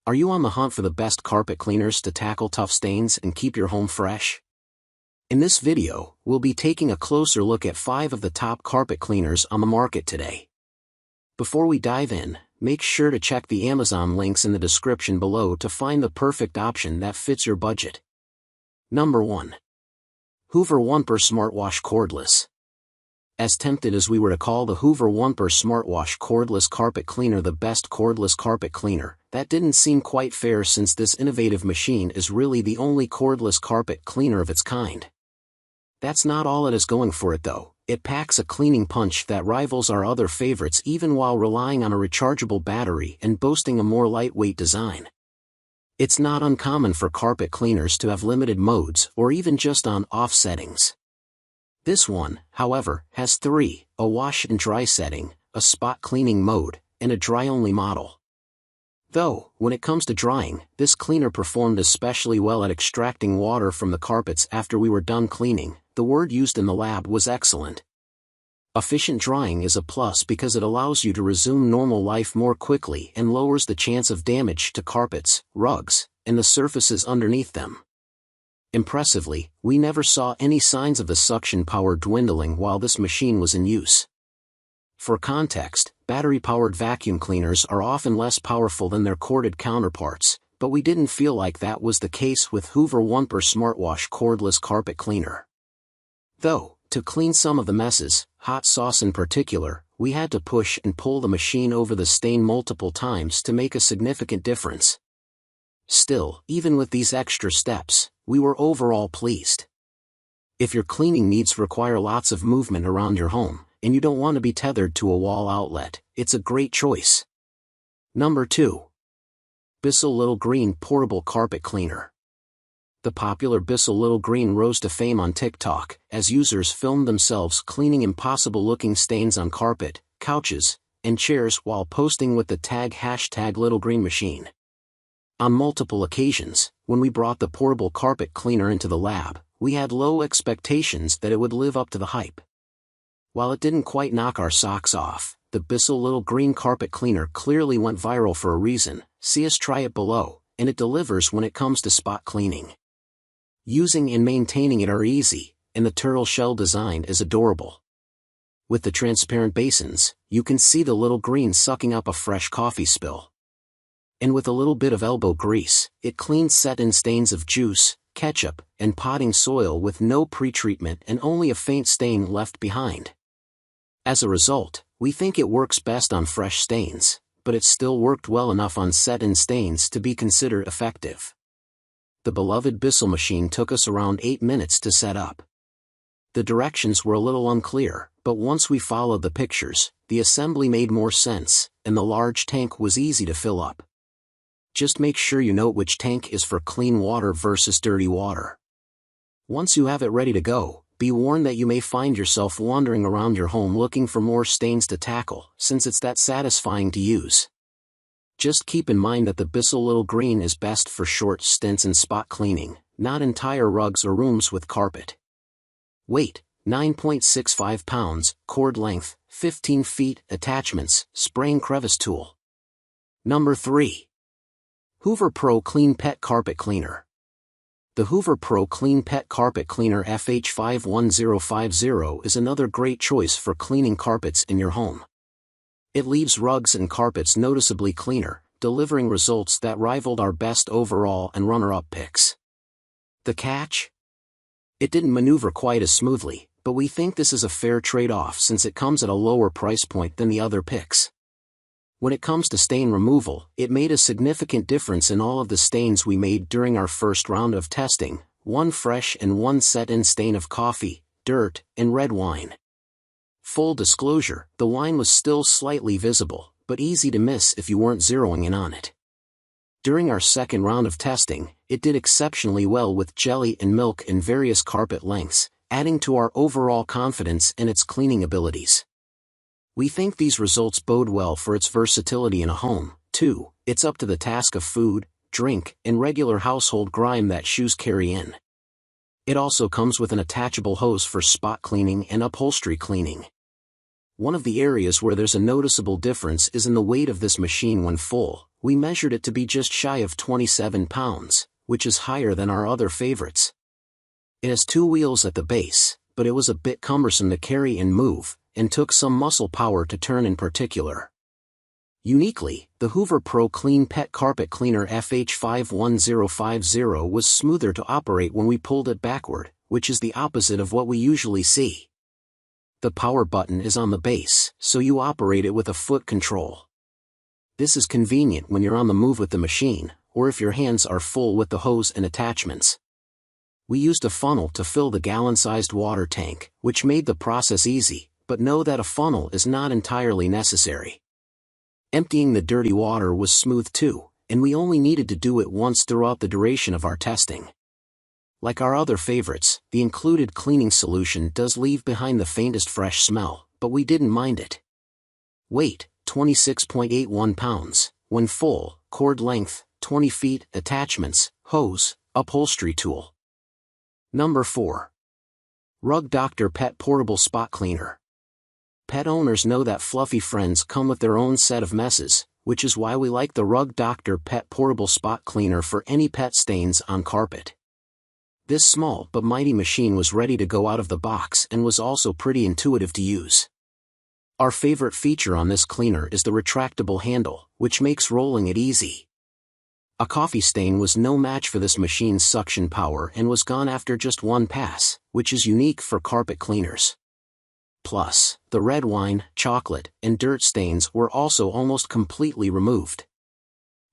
Are you on the hunt for the best carpet cleaners to tackle tough stains and keep your home fresh? In this video, we'll be taking a closer look at 5 of the top carpet cleaners on the market today. Before we dive in, make sure to check the Amazon links in the description below to find the perfect option that fits your budget. Number 1. Hoover ONEPWR SmartWash Cordless. As tempted as we were to call the Hoover ONEPWR SmartWash Cordless Carpet Cleaner the best cordless carpet cleaner, that didn't seem quite fair since this innovative machine is really the only cordless carpet cleaner of its kind. That's not all it is going for it though. It packs a cleaning punch that rivals our other favorites even while relying on a rechargeable battery and boasting a more lightweight design. It's not uncommon for carpet cleaners to have limited modes or even just on-off settings. This one, however, has 3, a wash and dry setting, a spot cleaning mode, and a dry-only model. Though, when it comes to drying, this cleaner performed especially well at extracting water from the carpets after we were done cleaning. The word used in the lab was excellent. Efficient drying is a plus because it allows you to resume normal life more quickly and lowers the chance of damage to carpets, rugs, and the surfaces underneath them. Impressively, we never saw any signs of the suction power dwindling while this machine was in use. For context, battery-powered vacuum cleaners are often less powerful than their corded counterparts, but we didn't feel like that was the case with Hoover ONEPWR SmartWash Cordless Carpet Cleaner. Though, to clean some of the messes, hot sauce in particular, we had to push and pull the machine over the stain multiple times to make a significant difference. Still, even with these extra steps, we were overall pleased. If your cleaning needs require lots of movement around your home, and you don't want to be tethered to a wall outlet, it's a great choice. Number 2. Bissell Little Green Portable Carpet Cleaner. The popular Bissell Little Green rose to fame on TikTok, as users filmed themselves cleaning impossible-looking stains on carpet, couches, and chairs while posting with the tag #LittleGreenMachine. On multiple occasions, when we brought the portable carpet cleaner into the lab, we had low expectations that it would live up to the hype. While it didn't quite knock our socks off, the Bissell Little Green Carpet Cleaner clearly went viral for a reason. See us try it below, and it delivers when it comes to spot cleaning. Using and maintaining it are easy, and the turtle shell design is adorable. With the transparent basins, you can see the little green sucking up a fresh coffee spill. And with a little bit of elbow grease, it cleans set-in stains of juice, ketchup, and potting soil with no pretreatment and only a faint stain left behind. As a result, we think it works best on fresh stains, but it still worked well enough on set-in stains to be considered effective. The beloved Bissell machine took us around 8 minutes to set up. The directions were a little unclear, but once we followed the pictures, the assembly made more sense, and the large tank was easy to fill up. Just make sure you note which tank is for clean water versus dirty water. Once you have it ready to go, be warned that you may find yourself wandering around your home looking for more stains to tackle, since it's that satisfying to use. Just keep in mind that the Bissell Little Green is best for short stints and spot cleaning, not entire rugs or rooms with carpet. Weight, 9.65 pounds, cord length, 15 feet, attachments, spraying crevice tool. Number 3. Hoover Pro Clean Pet Carpet Cleaner. The Hoover Pro Clean Pet Carpet Cleaner FH51050 is another great choice for cleaning carpets in your home. It leaves rugs and carpets noticeably cleaner, delivering results that rivaled our best overall and runner-up picks. The catch? It didn't maneuver quite as smoothly, but we think this is a fair trade-off since it comes at a lower price point than the other picks. When it comes to stain removal, it made a significant difference in all of the stains we made during our first round of testing, 1 fresh and 1 set-in stain of coffee, dirt, and red wine. Full disclosure, the wine was still slightly visible, but easy to miss if you weren't zeroing in on it. During our second round of testing, it did exceptionally well with jelly and milk in various carpet lengths, adding to our overall confidence in its cleaning abilities. We think these results bode well for its versatility in a home, too. It's up to the task of food, drink, and regular household grime that shoes carry in. It also comes with an attachable hose for spot cleaning and upholstery cleaning. One of the areas where there's a noticeable difference is in the weight of this machine when full, we measured it to be just shy of 27 pounds, which is higher than our other favorites. It has 2 wheels at the base, but it was a bit cumbersome to carry and move, and took some muscle power to turn in particular. Uniquely, the Hoover Pro Clean Pet Carpet Cleaner FH51050 was smoother to operate when we pulled it backward, which is the opposite of what we usually see. The power button is on the base, so you operate it with a foot control. This is convenient when you're on the move with the machine, or if your hands are full with the hose and attachments. We used a funnel to fill the gallon-sized water tank, which made the process easy, but know that a funnel is not entirely necessary. Emptying the dirty water was smooth too, and we only needed to do it once throughout the duration of our testing. Like our other favorites, the included cleaning solution does leave behind the faintest fresh smell, but we didn't mind it. Weight, 26.81 pounds, when full, cord length, 20 feet, attachments, hose, upholstery tool. Number 4. Rug Doctor Pet Portable Spot Cleaner. Pet owners know that fluffy friends come with their own set of messes, which is why we like the Rug Doctor Pet Portable Spot Cleaner for any pet stains on carpet. This small but mighty machine was ready to go out of the box and was also pretty intuitive to use. Our favorite feature on this cleaner is the retractable handle, which makes rolling it easy. A coffee stain was no match for this machine's suction power and was gone after just one pass, which is unique for carpet cleaners. Plus, the red wine, chocolate, and dirt stains were also almost completely removed.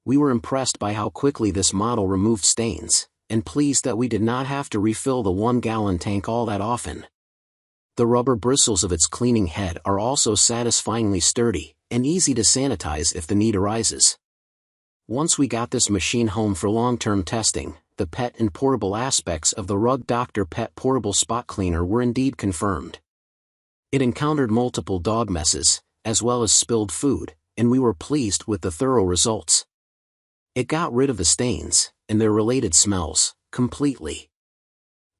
We were impressed by how quickly this model removed stains, and pleased that we did not have to refill the 1-gallon tank all that often. The rubber bristles of its cleaning head are also satisfyingly sturdy, and easy to sanitize if the need arises. Once we got this machine home for long-term testing, the pet and portable aspects of the Rug Doctor Pet Portable Spot Cleaner were indeed confirmed. It encountered multiple dog messes, as well as spilled food, and we were pleased with the thorough results. It got rid of the stains, and their related smells, completely.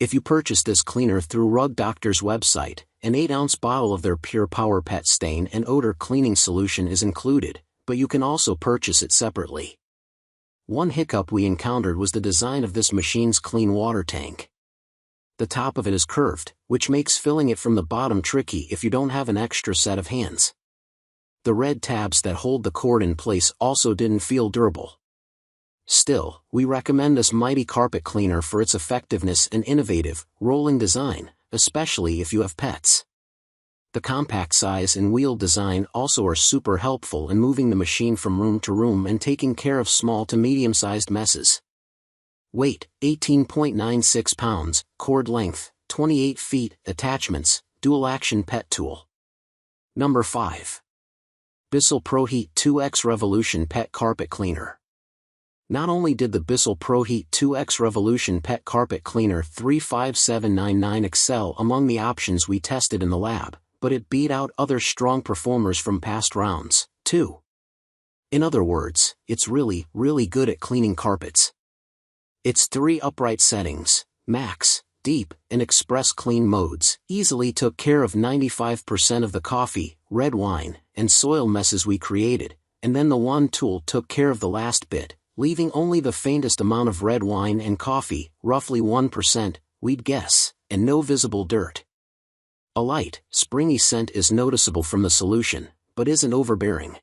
If you purchase this cleaner through Rug Doctor's website, an 8-ounce bottle of their Pure Power Pet Stain and Odor Cleaning Solution is included, but you can also purchase it separately. One hiccup we encountered was the design of this machine's clean water tank. The top of it is curved, which makes filling it from the bottom tricky if you don't have an extra set of hands. The red tabs that hold the cord in place also didn't feel durable. Still, we recommend this mighty carpet cleaner for its effectiveness and innovative, rolling design, especially if you have pets. The compact size and wheel design also are super helpful in moving the machine from room to room and taking care of small to medium-sized messes. Weight, 18.96 pounds, cord length, 28 feet, attachments, dual-action pet tool. Number 5. Bissell ProHeat 2X Revolution Pet Carpet Cleaner. Not only did the Bissell ProHeat 2X Revolution Pet Carpet Cleaner 35799 excel among the options we tested in the lab, but it beat out other strong performers from past rounds, too. In other words, it's really, really good at cleaning carpets. Its 3 upright settings, max, deep, and express clean modes, easily took care of 95% of the coffee, red wine, and soil messes we created, and then the one tool took care of the last bit, leaving only the faintest amount of red wine and coffee, roughly 1%, we'd guess, and no visible dirt. A light, springy scent is noticeable from the solution, but isn't overbearing.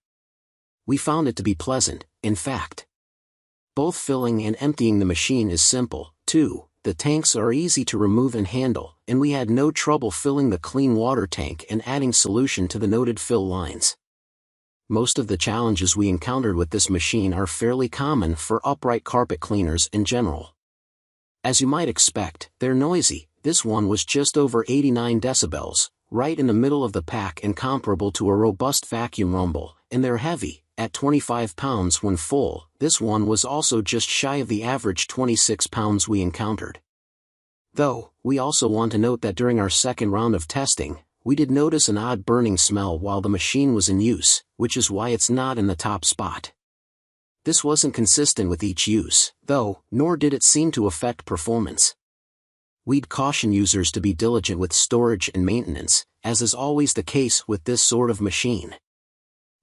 We found it to be pleasant, in fact. Both filling and emptying the machine is simple, too. The tanks are easy to remove and handle, and we had no trouble filling the clean water tank and adding solution to the noted fill lines. Most of the challenges we encountered with this machine are fairly common for upright carpet cleaners in general. As you might expect, they're noisy. This one was just over 89 decibels, right in the middle of the pack and comparable to a robust vacuum rumble, and they're heavy, at 25 pounds when full. This one was also just shy of the average 26 pounds we encountered. Though, we also want to note that during our second round of testing, we did notice an odd burning smell while the machine was in use, which is why it's not in the top spot. This wasn't consistent with each use, though, nor did it seem to affect performance. We'd caution users to be diligent with storage and maintenance, as is always the case with this sort of machine.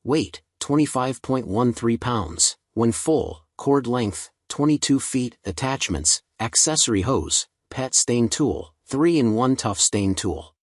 Weight, 25.13 pounds, When full, cord length, 22 feet, attachments, accessory hose, pet stain tool, 3-in-1 tough stain tool.